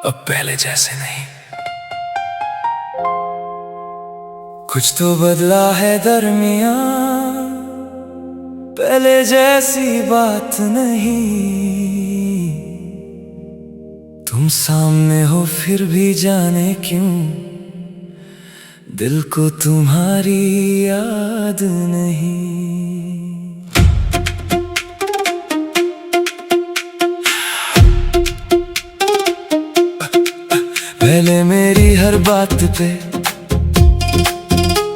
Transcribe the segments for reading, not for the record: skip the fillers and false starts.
अब पहले जैसे नहीं। कुछ तो बदला है दरमियां, पहले जैसी बात नहीं। तुम सामने हो फिर भी जाने क्यों दिल को तुम्हारी याद नहीं। पहले मेरी हर बात पे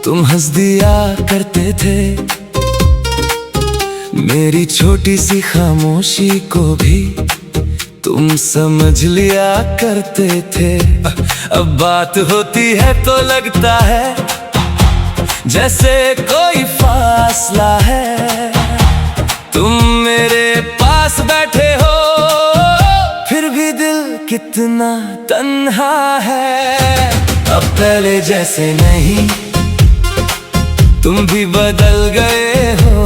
तुम हंस दिया करते थे, मेरी छोटी सी खामोशी को भी तुम समझ लिया करते थे। अब बात होती है तो लगता है जैसे कोई फासला है। तुम मेरे पास बैठे हो फिर भी दिल कितना तन्हा है। अब पहले जैसे नहीं, तुम भी बदल गए हो।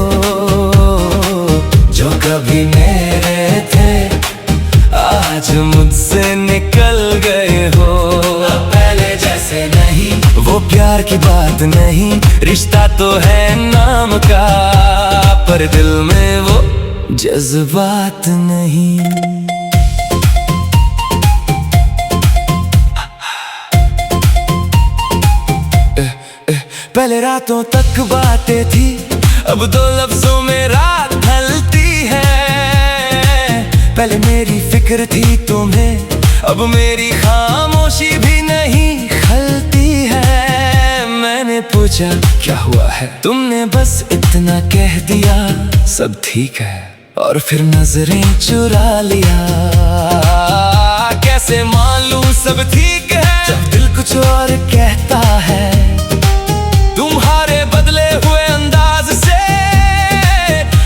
जो कभी मेरे थे आज मुझसे निकल गए हो। अब पहले जैसे नहीं, वो प्यार की बात नहीं, रिश्ता तो है नाम का, पर दिल में वो जज्बात नहीं। पहले रातों तक बातें थी, अब दो लफ्जों में रात ढलती है। पहले मेरी फिक्र थी तुम्हें, अब मेरी खामोशी भी नहीं खलती है। मैंने पूछा क्या हुआ है, तुमने बस इतना कह दिया सब ठीक है, और फिर नजरें चुरा लिया। कैसे मान लूं सब ठीक है जब दिल कुछ और कहता है। तुम्हारे बदले हुए अंदाज से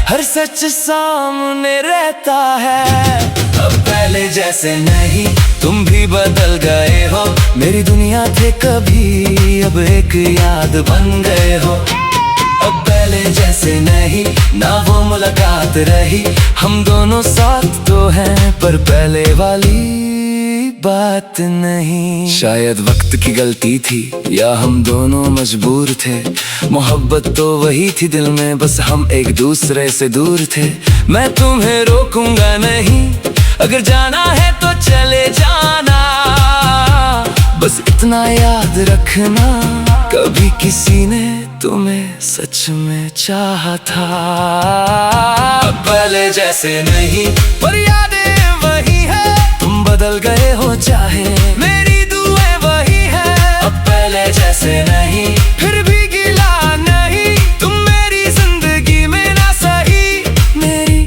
हर सच सामने रहता है। अब पहले जैसे नहीं, तुम भी बदल गए हो। मेरी दुनिया थे कभी, अब एक याद बन गए हो। अब पहले जैसे नहीं, ना वो मुलाकात रही, हम दोनों साथ तो हैं पर पहले वाली बात नहीं। शायद वक्त की गलती थी या हम दोनों मजबूर थे। मोहब्बत तो वही थी दिल में, बस हम एक दूसरे से दूर थे। मैं तुम्हें रोकूंगा नहीं, अगर जाना है तो चले जाना। बस इतना याद रखना, कभी किसी ने तुम्हें सच में चाहा था। अब पहले जैसे नहीं, पर यादें वही है। तुम बदल गए हो चाहे, मेरी दुआएं वही है। अब पहले जैसे नहीं, फिर भी गिला नहीं। तुम मेरी जिंदगी में ना सही, मेरी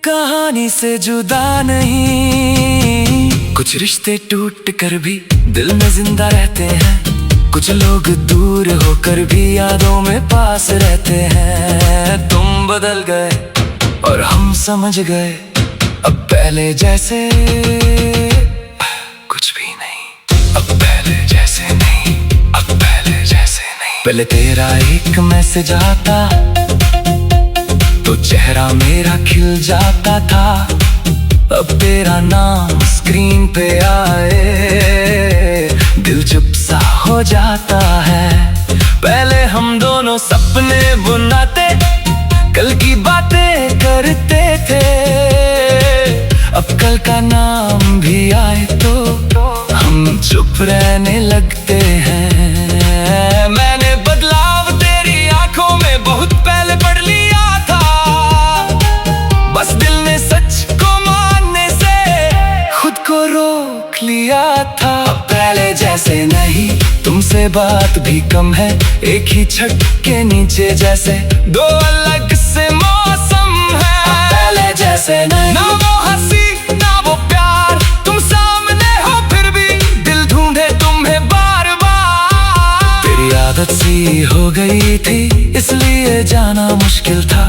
कहानी से जुदा नहीं। कुछ रिश्ते टूट कर भी दिल में जिंदा रहते हैं, कुछ लोग दूर होकर भी यादों में पास रहते हैं। तुम बदल गए और हम समझ गए, अब पहले जैसे कुछ भी नहीं। अब पहले जैसे नहीं, अब पहले जैसे नहीं। पहले तेरा एक मैसेज आता तो चेहरा मेरा खिल जाता था। अब तेरा नाम स्क्रीन पे आए दिल चुप सा हो जाता है। पहले हम दोनों सपने बुनाते, कल की बातें करते थे। अब कल का नाम भी आए तो हम चुप रहने लगते हैं। मैंने बदलाव तेरी आंखों में बहुत पहले पढ़ लिया था, बस दिल ने सच को मानने से खुद को रोक लिया था। अब पहले जैसे नहीं, तुमसे बात भी कम है, एक ही छत के नीचे जैसे दो अलग से मौसम है। पहले जैसे नहीं, ना वो हंसी ना वो प्यार, तुम सामने हो फिर भी दिल ढूंढे तुम्हें बार बार। तेरी आदत सी हो गई थी इसलिए जाना मुश्किल था।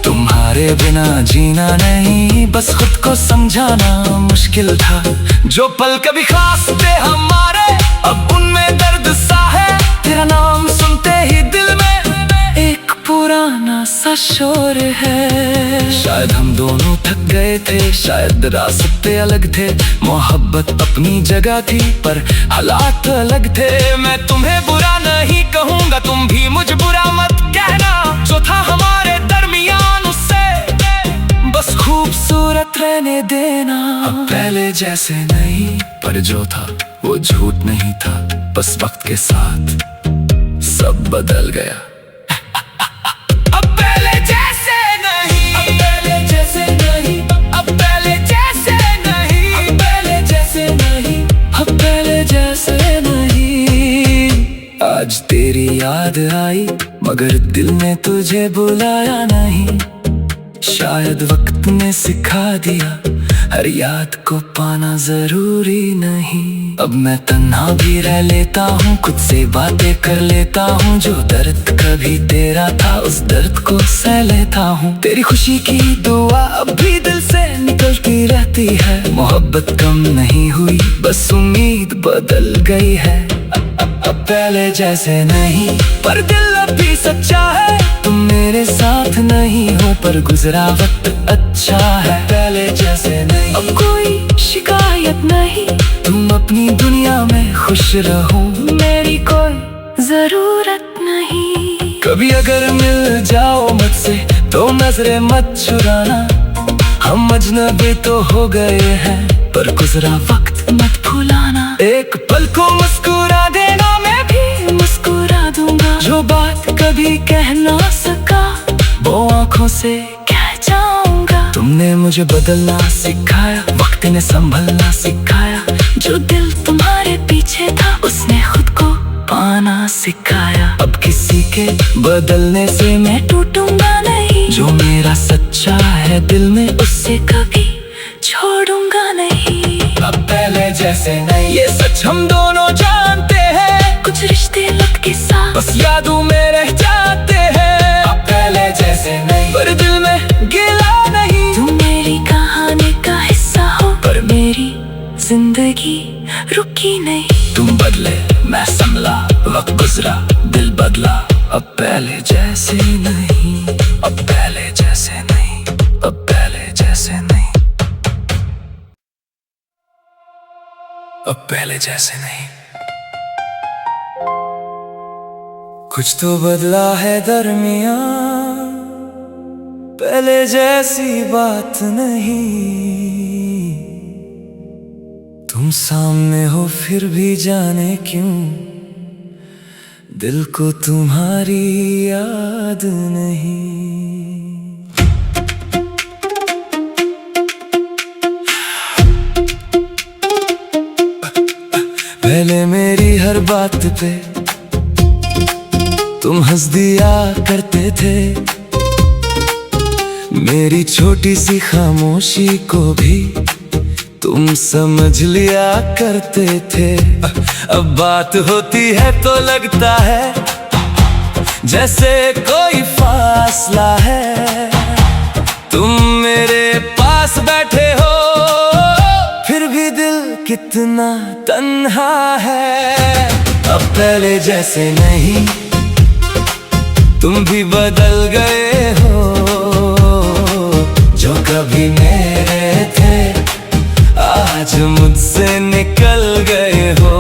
तुम्हारे बिना जीना नहीं, बस खुद को समझाना मुश्किल था। जो पल कभी खास थे हमारे, अब उनमें दर्द सा है। तेरा नाम सुनते ही दिल में एक पुराना सा शोर है। शायद हम दोनों थक गए थे, शायद रास्ते अलग थे। मोहब्बत अपनी जगह थी पर हालात अलग थे। मैं तुम्हें बुरा नहीं कहूँगा, तुम भी मुझे बुरा मत कहना। जो था हमारे दरमियान उससे बस खूबसूरत रहने देना। अब पहले जैसे नहीं, पर जो था वो झूठ नहीं था। बस वक्त के साथ सब बदल गया। अब पहले जैसे नहीं, अब पहले जैसे नहीं, अब पहले जैसे नहीं, अब पहले जैसे नहीं, अब पहले जैसे नहीं। आज तेरी याद आई मगर दिल ने तुझे बुलाया नहीं। शायद वक्त ने सिखा दिया हर याद को पाना जरूरी नहीं। अब मैं तन्हा भी रह लेता हूँ, खुद से बातें कर लेता हूँ। जो दर्द कभी तेरा था उस दर्द को सह लेता हूँ। तेरी खुशी की दुआ अब भी दिल से निकलती रहती है। मोहब्बत कम नहीं हुई, बस उम्मीद बदल गई है। अब पहले जैसे नहीं, पर दिल अब भी सच्चा है। तुम मेरे साथ नहीं हो पर गुजरा वक्त अच्छा है। पहले जैसे नहीं, अब कोई शिकायत नहीं। तुम अपनी दुनिया में खुश रहो, मेरी कोई जरूरत नहीं। कभी अगर मिल जाओ मुझसे तो नजरें मत चुराना। हम अजनबी तो हो गए हैं पर गुजरा वक्त मत भुलाना। एक पल को मुस्कुरा देना, मैं भी मुस्कुरा दूंगा। जो बात कभी कह ना सका वो आंखों से कह जाऊंगा। तुमने मुझे बदलना सिखाया, वक्त ने संभलना सिखाया। जो दिल तुम्हारे पीछे था उसने खुद को पाना सिखाया। अब किसी के बदलने से मैं टूटूंगा नहीं। जो मेरा सच्चा है दिल में उससे कभी छोड़ूंगा नहीं। अब पहले जैसे नहीं, ये सच हम दोनों जानते हैं। कुछ रिश्ते लग के साथ बस यादों में रह जाते हैं। अब पहले जैसे नहीं, पर दिल में गिला नहीं। तुम मेरी कहानी का हिस्सा हो पर मेरी जिंदगी रुकी नहीं। तुम बदले मैं संभला, वक्त गुजरा दिल बदला। अब पहले जैसे नहीं, अब पहले जैसे नहीं, अब पहले जैसे नहीं, अब पहले जैसे नहीं। कुछ तो बदला है दरमियां, पहले जैसी बात नहीं। तुम सामने हो फिर भी जाने क्यों दिल को तुम्हारी याद नहीं। पहले मेरी हर बात पे तुम हंस दिया करते थे। मेरी छोटी सी खामोशी को भी तुम समझ लिया करते थे। अब बात होती है तो लगता है जैसे कोई फासला है। तुम मेरे पास बैठे हो फिर भी दिल कितना तन्हा है। अब पहले जैसे नहीं, तुम भी बदल गए हो। जो कभी मेरे थे आज मुझसे निकल गए हो।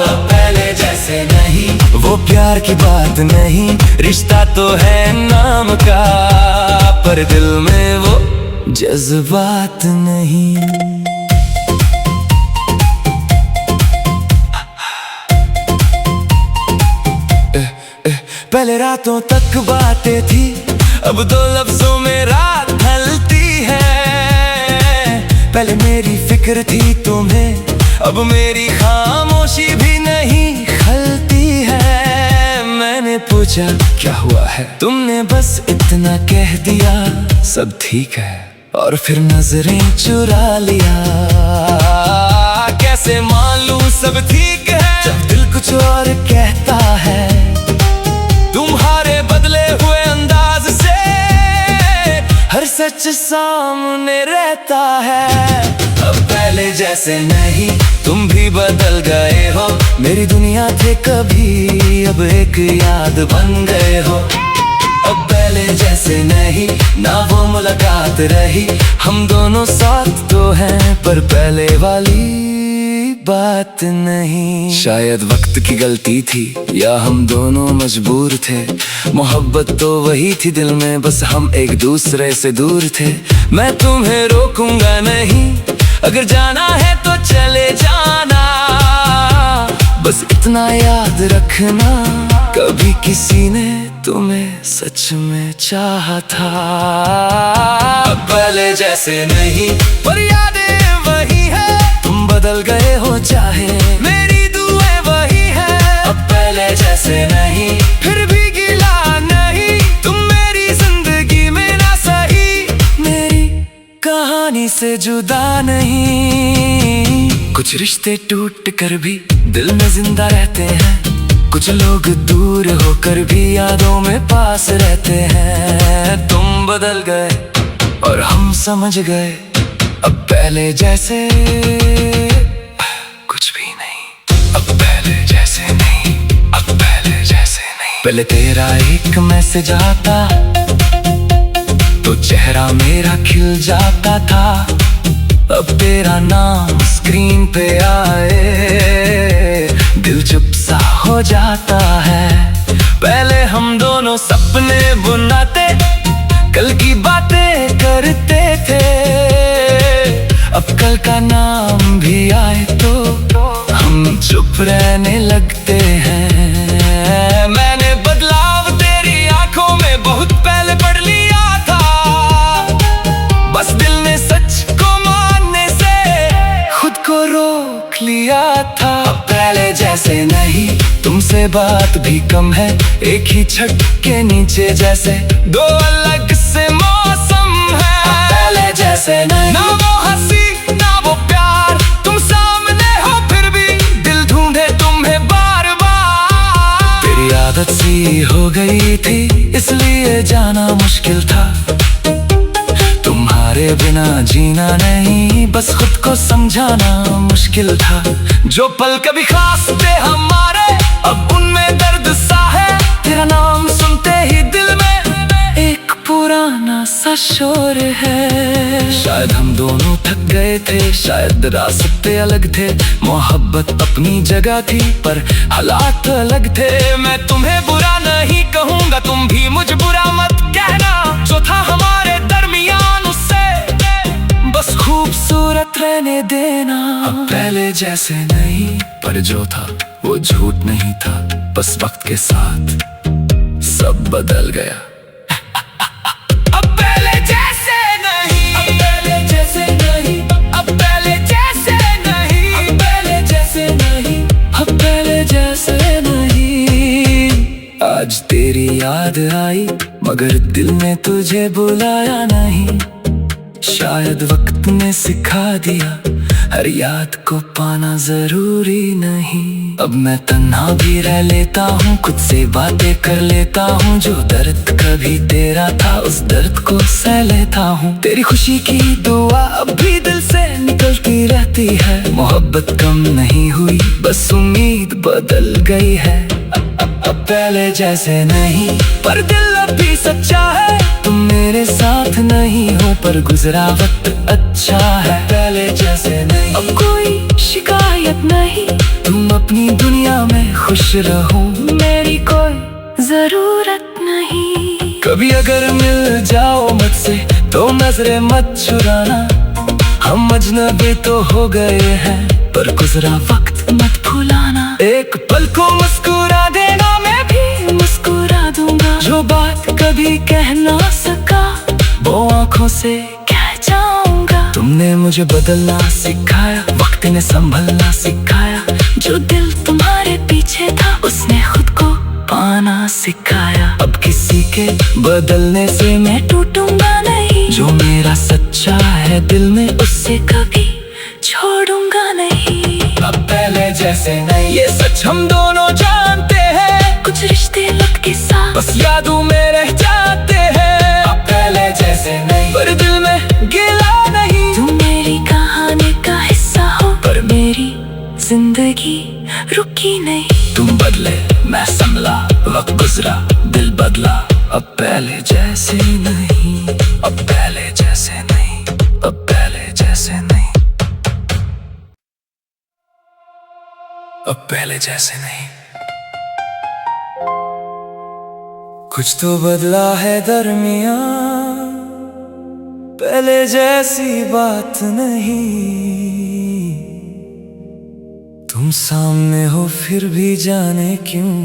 अब पहले जैसे नहीं, वो प्यार की बात नहीं। रिश्ता तो है नाम का पर दिल में वो जज्बात नहीं। पहले रातों तक बातें थी, अब दो लफ्जों में रात ढलती है। पहले मेरी फिक्र थी तुम्हें, अब मेरी खामोशी भी नहीं खलती है। मैंने पूछा क्या हुआ है, तुमने बस इतना कह दिया सब ठीक है, और फिर नजरें चुरा लिया। कैसे मान लूं सब ठीक है जब दिल कुछ और कहता है। तुम्हारे बदले हुए अंदाज से हर सच सामने रहता है। अब पहले जैसे नहीं, तुम भी बदल गए हो। मेरी दुनिया थे कभी, अब एक याद बन गए हो। अब पहले जैसे नहीं, ना वो मुलाकात रही। हम दोनों साथ तो हैं पर पहले वाली बात नहीं। शायद वक्त की गलती थी या हम दोनों मजबूर थे। मोहब्बत तो वही थी दिल में, बस हम एक दूसरे से दूर थे। मैं तुम्हें रोकूंगा नहीं, अगर जाना है तो चले जाना। बस इतना याद रखना, कभी किसी ने तुम्हें सच में चाहा था। अब पहले जैसे नहीं पर यादें वही है। तुम बदल गए हो चाहे, मेरी दुआएं वही है। अब पहले जैसे नहीं, फिर भी गिला नहीं। तुम मेरी जिंदगी में ना सही, मेरी कहानी से जुदा नहीं। कुछ रिश्ते टूट कर भी दिल में जिंदा रहते हैं। कुछ लोग दूर होकर भी यादों में पास रहते हैं। तुम बदल गए और हम समझ गए, अब पहले जैसे कुछ भी नहीं। अब पहले जैसे नहीं, अब पहले जैसे नहीं। पहले तेरा एक मैसेज आता तो चेहरा मेरा खिल जाता था। अब तेरा नाम स्क्रीन पे आए, दिल चुप सा हो जाता है। पहले हम दोनों सपने बुनाते, कल की बातें करते थे। अब कल का नाम भी आए तो हम चुप रहने लगते हैं। मैंने बदलाव तेरी आंखों में बहुत पहले पढ़ लिया था। बस दिल ने सच को मानने से खुद को रोक लिया था। अब पहले जैसे नहीं, तुमसे बात भी कम है। एक ही छत के नीचे जैसे दो अलग से मौसम है। अब पहले जैसे नहीं, ना वो हंसी ना वो प्यार। तुम सामने हो फिर भी दिल ढूंढे तुम्हें बार बार। तेरी आदत सी हो गई थी इसलिए जाना मुश्किल था। तुम्हारे बिना जीना नहीं, बस खुद को समझाना मुश्किल था। जो पल कभी खास थे हमारे, अब उनमें दर्द सा है। तेरा नाम सुनते ही दिल में एक पुराना सा शोर है। शायद हम दोनों थक गए थे, शायद रास्ते अलग थे। मोहब्बत अपनी जगह थी पर हालात अलग थे। मैं तुम्हें बुरा नहीं कहूँगा, तुम भी मुझे बुरा मत कहना। जो था हमारे दरमियान उससे बस खूबसूरत रहने देना। अब पहले जैसे नहीं, पर जो था वो झूठ नहीं था। बस वक्त के साथ सब बदल गया। अब पहले जैसे नहीं, अब पहले जैसे नहीं। अब पहले जैसे नहीं, अब पहले जैसे नहीं। अब पहले जैसे नहीं। आज तेरी याद आई मगर दिल ने तुझे बुलाया नहीं। शायद वक्त ने सिखा दिया हर याद को पाना जरूरी नहीं। अब मैं तन्हा भी रह लेता हूँ, खुद से बातें कर लेता हूँ। जो दर्द कभी तेरा था उस दर्द को सह लेता हूँ। तेरी खुशी की दुआ अब भी दिल से निकलती रहती है। मोहब्बत कम नहीं हुई, बस उम्मीद बदल गई है। अब पहले जैसे नहीं, पर दिल अब भी सच्चा है। तुम मेरे साथ नहीं हो पर गुजरा वक्त अच्छा है। पहले जैसे नहीं, अब कोई शिकायत नहीं। तुम अपनी दुनिया में खुश रहो, मेरी कोई जरूरत नहीं। कभी अगर मिल जाओ मुझसे तो नजरें मत चुराना। हम अजनबी तो हो गए हैं पर गुजरा वक्त मत भुलाना। एक पल को मुस्कुरा देना, मैं भी मुस्कुरा दूंगा। जो बात कभी कह ना सका वो आंखों से कह जाऊंगा। तुमने मुझे बदलना सिखाया, वक्त ने संभलना सिखाया। जो दिल तुम्हारे पीछे था उसने खुद को पाना सिखाया। अब किसी के बदलने से मैं टूटूंगा नहीं। जो मेरा सच्चा है दिल में उससे कभी छोड़ूंगा नहीं। अब पहले जैसे नहीं, ये सच हम दोनों जानते हैं। कुछ रिश्ते वक्त के साथ बस यादों में रह जाते हैं। अब पहले जैसे नहीं, पर दिल में गिला नहीं। तुम मेरी कहानी का हिस्सा हो पर मेरी जिंदगी रुकी नहीं। तुम बदले मैं संभला, वक्त गुजरा दिल बदला, अब पहले जैसे नहीं, अब पहले जैसे नहीं, अब पहले जैसे नहीं, अब पहले जैसे नहीं। कुछ तो बदला है दरमियां, पहले जैसी बात नहीं। तुम सामने हो फिर भी जाने क्यों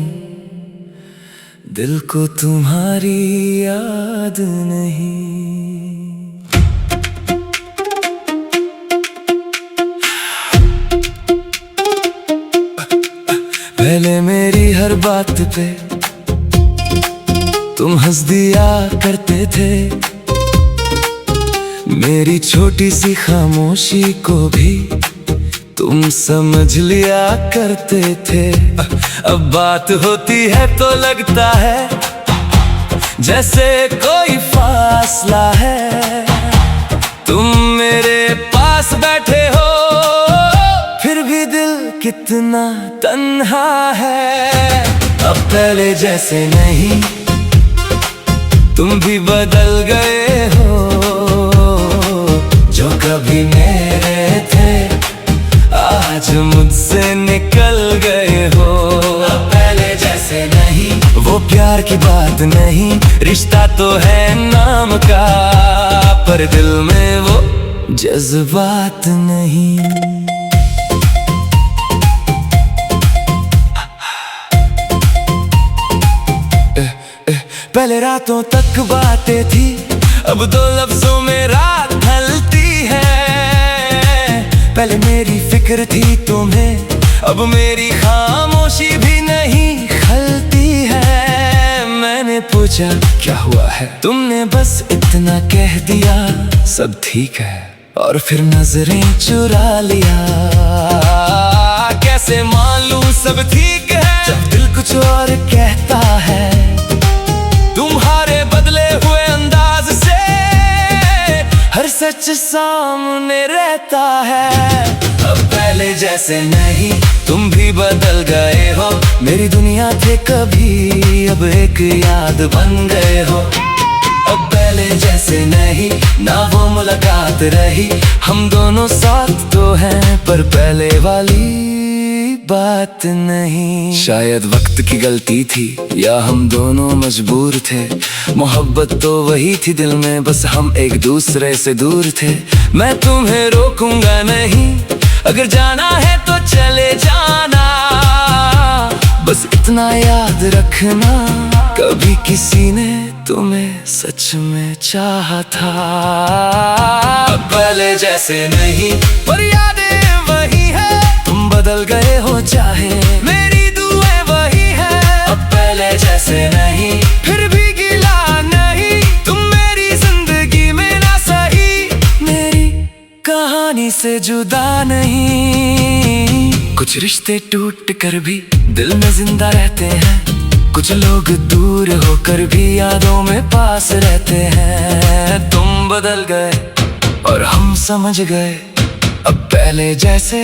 दिल को तुम्हारी याद नहीं। पहले मेरी हर बात पे तुम हंस दिया करते थे, मेरी छोटी सी खामोशी को भी तुम समझ लिया करते थे। अब बात होती है तो लगता है जैसे कोई फासला है। तुम मेरे पास बैठे हो फिर भी दिल कितना तन्हा है। अब पहले जैसे नहीं, तुम भी बदल गए हो। जो कभी मेरे थे आज मुझसे निकल गए हो। अब पहले जैसे नहीं, वो प्यार की बात नहीं, रिश्ता तो है नाम का, पर दिल में वो जज्बात नहीं। पहले रातों तक बातें थी, अब दो लफ्जों में रात ढलती है। पहले मेरी फिक्र थी तुम्हें, अब मेरी खामोशी भी नहीं खलती है। मैंने पूछा क्या हुआ है, तुमने बस इतना कह दिया सब ठीक है, और फिर नजरें चुरा लिया। कैसे मान लूं सब ठीक है जब दिल कुछ और कहता है। तुम्हारे बदले हुए अंदाज से हर सच सामने रहता है। अब पहले जैसे नहीं, तुम भी बदल गए हो। मेरी दुनिया थे कभी, अब एक याद बन गए हो। अब पहले जैसे नहीं, ना वो मुलाकात रही, हम दोनों साथ तो हैं पर पहले वाली बात नहीं। शायद वक्त की गलती थी या हम दोनों मजबूर थे। मोहब्बत तो वही थी दिल में, बस हम एक दूसरे से दूर थे। मैं तुम्हें रोकूंगा नहीं, अगर जाना है तो चले जाना। बस इतना याद रखना, कभी किसी ने तुम्हें सच में चाहा था। अब पहले जैसे नहीं, पर यादें वही है। तुम बदल गए हो चाहे, मेरी दुआएं वही है। अब पहले जैसे नहीं, फिर भी गिला नहीं। तुम मेरी जिंदगी में ना सही, मेरी कहानी से जुदा नहीं। कुछ रिश्ते टूट कर भी दिल में जिंदा रहते हैं, कुछ लोग दूर होकर भी यादों में पास रहते हैं। तुम बदल गए और हम समझ गए, अब पहले जैसे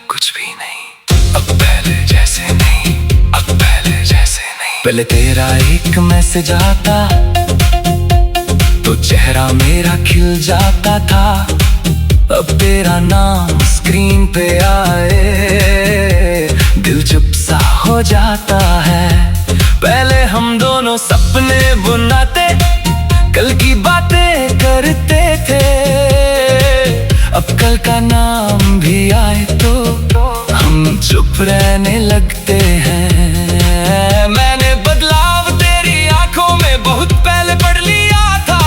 कुछ भी नहीं। अब पहले जैसे नहीं, अब पहले जैसे नहीं। पहले तेरा एक मैसेज आता तो चेहरा मेरा खिल जाता था। अब तेरा नाम स्क्रीन पे आए दिल चुप सा हो जाता है। पहले हम दोनों सपने बुनाते, कल की बातें करते थे। अब कल का नाम भी आए तो हम चुप रहने लगते हैं। मैंने बदलाव तेरी आंखों में बहुत पहले पढ़ लिया था,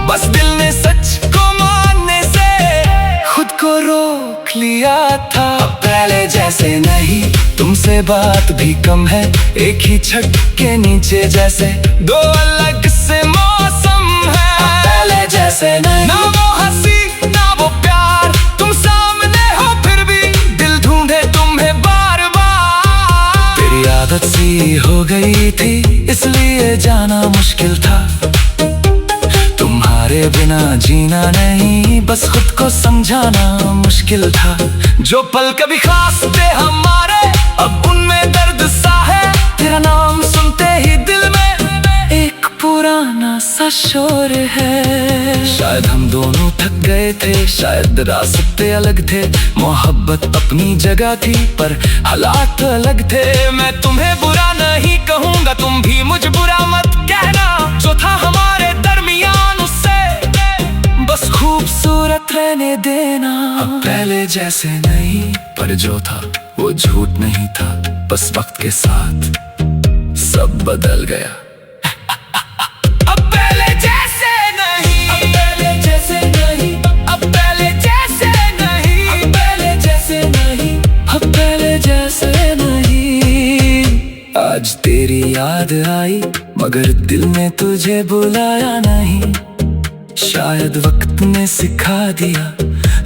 बस दिल ने सच को मानने से खुद को रोक लिया था। अब पहले जैसे नहीं, तुमसे बात भी कम है। एक ही छत के नीचे जैसे दो अलग से मौसम है। अब पहले जैसे नहीं, ना वो हंसी ना वो प्यार। तुम सामने हो फिर भी दिल ढूंढे तुम्हें बार बार। तेरी आदत सी हो गई थी इसलिए जाना मुश्किल था। तुम्हारे बिना जीना नहीं, बस खुद को समझाना मुश्किल था। जो पल कभी खास थे हमारे, अब उनमें दर्द सा है। तेरा नाम सुनते ही दिल में एक पुराना सा शोर है। शायद हम दोनों थक गए थे, शायद रास्ते अलग थे। मोहब्बत अपनी जगह थी पर हालात अलग थे। मैं तुम्हें बुरा नहीं कहूँगा, तुम भी मुझे बुरा मत कहना। जो था हमारे दरमियान उससे बस खूबसूरत रहने देना। अब पहले जैसे नहीं, पर जो था वो झूठ नहीं था। बस वक्त के साथ सब बदल गया। अब पहले जैसे नहीं, अब पहले जैसे नहीं, अब पहले जैसे नहीं, अब पहले जैसे नहीं, अब पहले जैसे नहीं। आज तेरी याद आई मगर दिल ने तुझे बुलाया नहीं। शायद वक्त ने सिखा दिया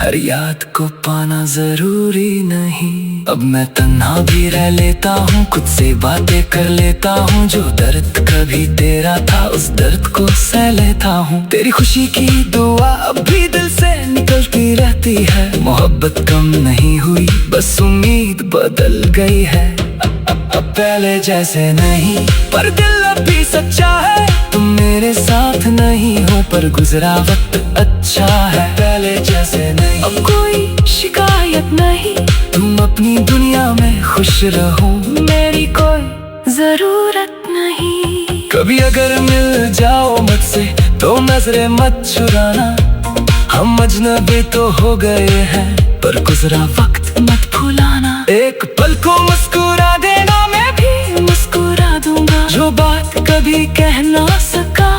हर याद को पाना जरूरी नहीं। अब मैं तन्हा भी रह लेता हूँ, खुद से बातें कर लेता हूँ। जो दर्द कभी तेरा था उस दर्द को सह लेता हूँ। तेरी खुशी की दुआ अब भी दिल से निकलती रहती है। मोहब्बत कम नहीं हुई, बस उम्मीद बदल गई है। अब पहले जैसे नहीं, पर दिल अब भी सच्चा है। तुम मेरे साथ नहीं हो पर गुजरा वक्त अच्छा है। पहले जैसे नहीं, अब कोई शिकायत नहीं। तुम अपनी दुनिया में खुश रहो, मेरी कोई जरूरत नहीं। कभी अगर मिल जाओ मुझसे तो नजरें मत चुराना। हम अजनबी तो हो गए हैं पर गुजरा वक्त मत भुलाना। एक पल को मुस्कुरा देना, मैं भी मुस्कुरा दूंगा। जो बात कभी कह ना सका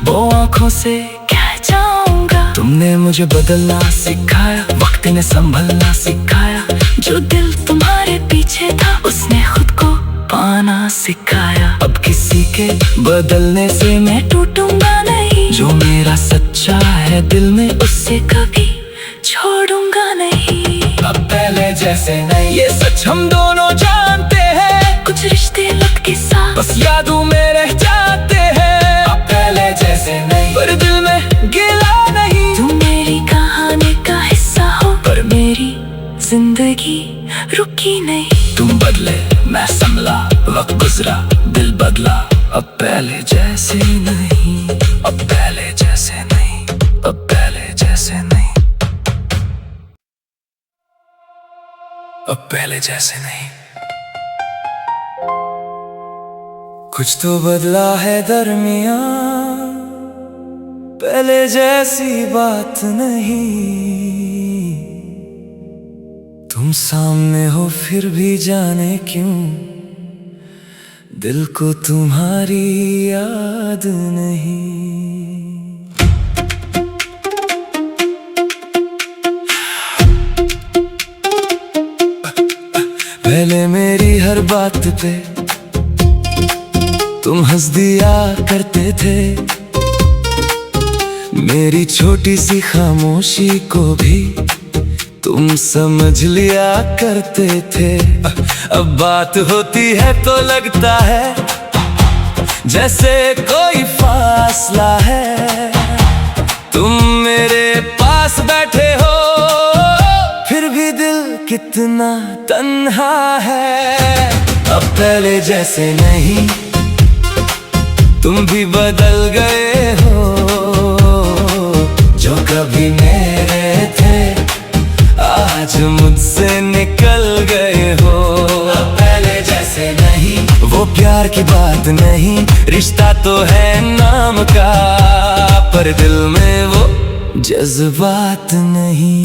वो आंखों से कह जाऊंगा। तुमने मुझे बदलना सिखाया, वक्त ने संभलना सिखाया। जो दिल तुम्हारे पीछे था उसने खुद को पाना सिखाया। अब किसी के बदलने से मैं टूटूंगा नहीं। जो मेरा सच्चा है दिल में उससे कभी छोड़ूंगा नहीं। अब पहले जैसे नहीं, ये सच हम दोनों जानते हैं। कुछ रिश्ते वक्त के साथ बस यादों में रह जाते हैं। अब पहले जैसे नहीं, पर दिल में गिला नहीं। तुम मेरी कहानी का हिस्सा हो पर मेरी जिंदगी रुकी नहीं। तुम बदले मैं संभला, वक्त गुजरा दिल बदला। अब पहले जैसे नहीं, अब पहले जैसे नहीं, अब पहले जैसे नहीं, अब पहले जैसे नहीं। कुछ तो बदला है दरमियां, पहले जैसी बात नहीं। तुम सामने हो फिर भी जाने क्यों दिल को तुम्हारी याद नहीं। पहले मेरी हर बात पे तुम हंस दिया करते थे। मेरी छोटी सी खामोशी को भी तुम समझ लिया करते थे। अब बात होती है तो लगता है जैसे कोई फासला है। तुम मेरे पास बैठे हो फिर भी दिल कितना तन्हा है। अब पहले जैसे नहीं, तुम भी बदल गए हो। जो कभी मेरे थे आज मुझसे निकल गए हो। अब पहले जैसे नहीं, वो प्यार की बात नहीं। रिश्ता तो है नाम का पर दिल में वो जज्बात नहीं।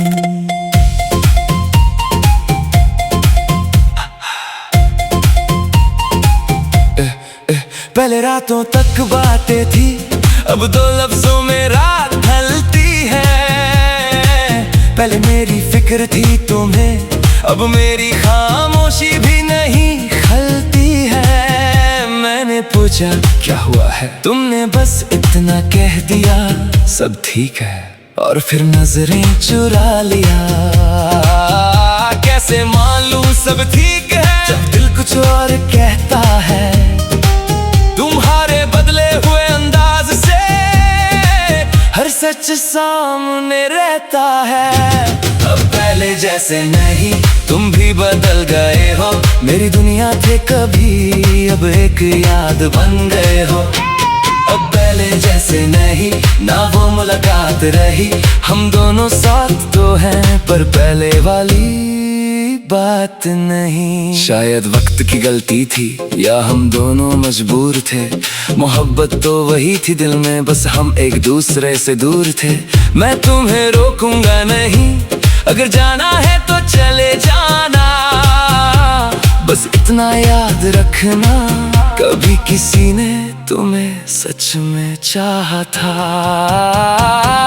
पहले रातों तक बातें थी, अब दो लफ्जों में रात ढलती है। पहले मेरी फिक्र थी तुम्हें, अब मेरी खामोशी भी नहीं खलती है। मैंने पूछा क्या हुआ है, तुमने बस इतना कह दिया सब ठीक है, और फिर नजरें चुरा लिया। कैसे मान लूं सब ठीक है जब दिल कुछ और कहता है। तुम्हारे बदले हुए अंदाज से हर सच सामने रहता है। अब पहले पहले जैसे नहीं, तुम भी बदल गए हो। मेरी दुनिया थे कभी, अब एक याद बन गए हो। अब पहले जैसे नहीं, ना वो मुलाकात रही। हम दोनों साथ तो हैं, पर पहले वाली बात नहीं। शायद वक्त की गलती थी, या हम दोनों मजबूर थे। मोहब्बत तो वही थी दिल में, बस हम एक दूसरे से दूर थे। मैं तुम्हें रोकूंगा नहीं, अगर जाना है तो चले जाना। बस इतना याद रखना, कभी किसी ने तुम्हें सच में चाहा था।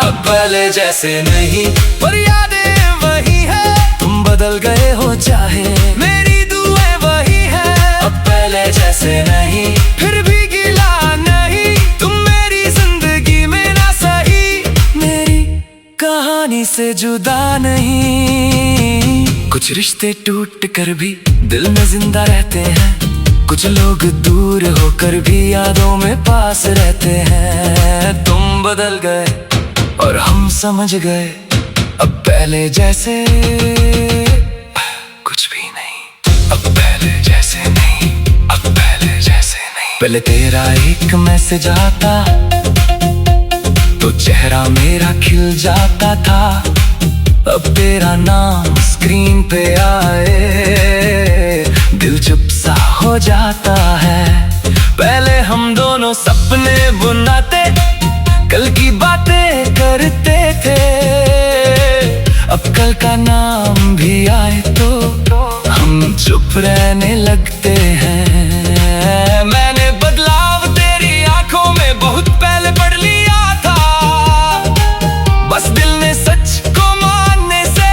अब पहले जैसे नहीं, पर यादें वही है। तुम बदल गए हो चाहे, मेरी दुआएं वही है। अब पहले जैसे नहीं, फिर भी गिला नहीं। तुम मेरी जिंदगी में ना सही, मेरी कहानी से जुदा नहीं। कुछ रिश्ते टूट कर भी दिल में जिंदा रहते हैं। कुछ लोग दूर होकर भी यादों में पास रहते हैं। तुम बदल गए और हम समझ गए, अब पहले जैसे कुछ भी नहीं। अब पहले जैसे नहीं, अब पहले जैसे नहीं। पहले तेरा एक मैसेज आता तो चेहरा मेरा खिल जाता था। अब तेरा नाम स्क्रीन पे आए, दिल चुप सा हो जाता है। पहले हम दोनों सपने बुनाते, कल की बातें करते थे। अब कल का नाम भी आए तो हम चुप रहने लगते हैं। मैंने बदलाव तेरी आंखों में बहुत पहले पढ़ लिया था। बस दिल ने सच को मानने से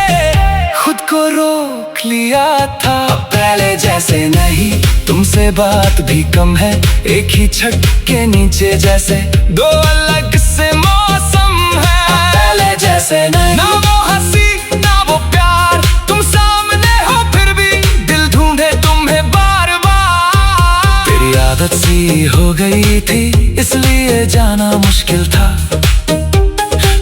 खुद को रोक लिया था। पहले जैसे नहीं, तुमसे बात भी कम है। एक ही छत के नीचे जैसे दो अलग से मौसम है। पहले जैसे नहीं, ना वो हंसी ना वो प्यार। तुम सामने हो फिर भी दिल ढूंढे तुम्हें बार बार। तेरी आदत सी हो गई थी, इसलिए जाना मुश्किल था।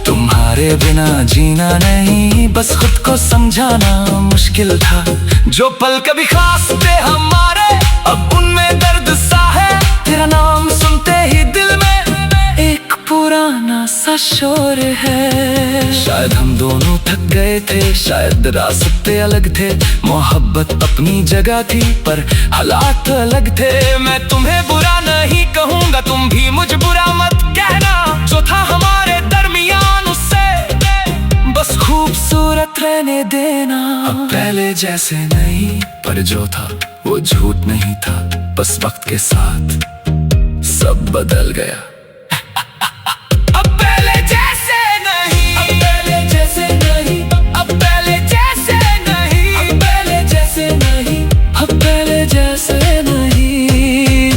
तुम्हारे बिना जीना नहीं, बस खुद को समझाना मुश्किल था। जो पल कभी खास थे हमारे, अब उनमें दर्द सा है। तेरा नाम सुनते ही दिल में एक पुराना सा शोर है। शायद हम दोनों थक गए थे, शायद रास्ते अलग थे। मोहब्बत अपनी जगह थी, पर हालात अलग थे। मैं तुम्हें बुरा नहीं कहूँगा, तुम भी मुझे बुरा मत कहना। जो था हमारे दरमियान, उससे बस खूबसूरत रहने देना। अब पहले जैसे नहीं, पर जो था वो झूठ नहीं था। बस वक्त के साथ सब बदल गया। अब पहले जैसे नहीं, अब पहले जैसे नहीं। अब पहले जैसे नहीं, अब पहले जैसे नहीं। अब पहले जैसे नहीं।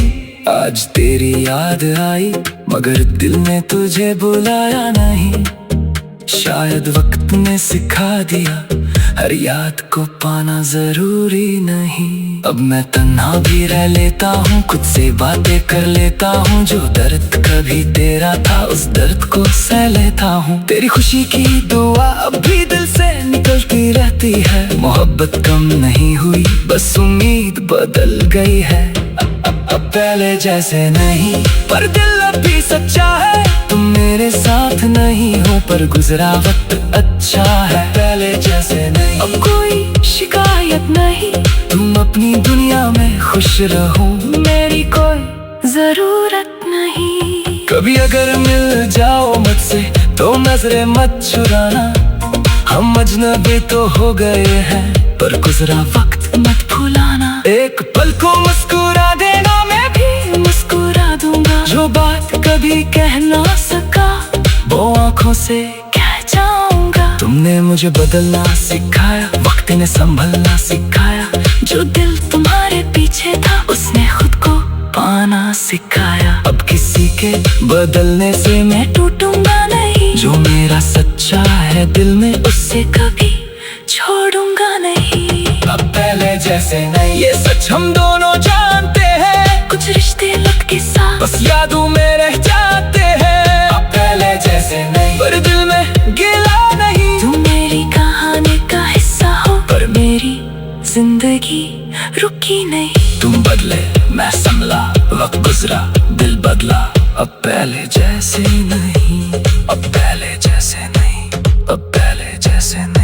आज तेरी याद आई, मगर दिल ने तुझे बुलाया नहीं। शायद वक्त ने सिखा दिया, हर याद को पाना जरूरी नहीं। अब मैं तन्हा भी रह लेता हूँ, खुद से बातें कर लेता हूँ। जो दर्द कभी तेरा था, उस दर्द को सह लेता हूँ। तेरी खुशी की दुआ अब भी दिल से निकलती रहती है। मोहब्बत कम नहीं हुई, बस उम्मीद बदल गई है। अब पहले जैसे नहीं, पर दिल अब भी सच्चा है। तुम मेरे साथ नहीं हो, पर गुजरा वक्त अच्छा है। पहले जैसे नहीं, अब कोई शिकायत नहीं। तुम अपनी दुनिया में खुश रहो, मेरी कोई जरूरत नहीं। कभी अगर मिल जाओ मुझसे तो नजरें मत चुराना। हम अजनबी तो हो गए हैं, पर गुजरा वक्त मत भुलाना। एक पल को मुस्कुरा देना, मैं भी मुस्कुरा दूंगा। जो बात कभी कह ना सका, वो आंखों से कह जाऊंगा। तुमने मुझे बदलना सिखाया, वक्त ने संभलना सिखाया। जो दिल तुम्हारे पीछे था, उसने खुद को पाना सिखाया। अब किसी के बदलने से मैं टूटूंगा नहीं। जो मेरा सच्चा है दिल में, उससे कभी छोड़ूंगा नहीं। अब पहले जैसे नहीं, ये सच हम दोनों जानते हैं। कुछ रिश्ते लग के साथ बस यादों में रह जाते हैं। अब पहले जैसे नहीं, पर दिल में गिला नहीं। तुम मेरी कहानी का हिस्सा की नहीं। तुम बदले मैं संभला, वक्त गुजरा दिल बदला, अब पहले जैसे नहीं, अब पहले जैसे नहीं, अब पहले जैसे नहीं।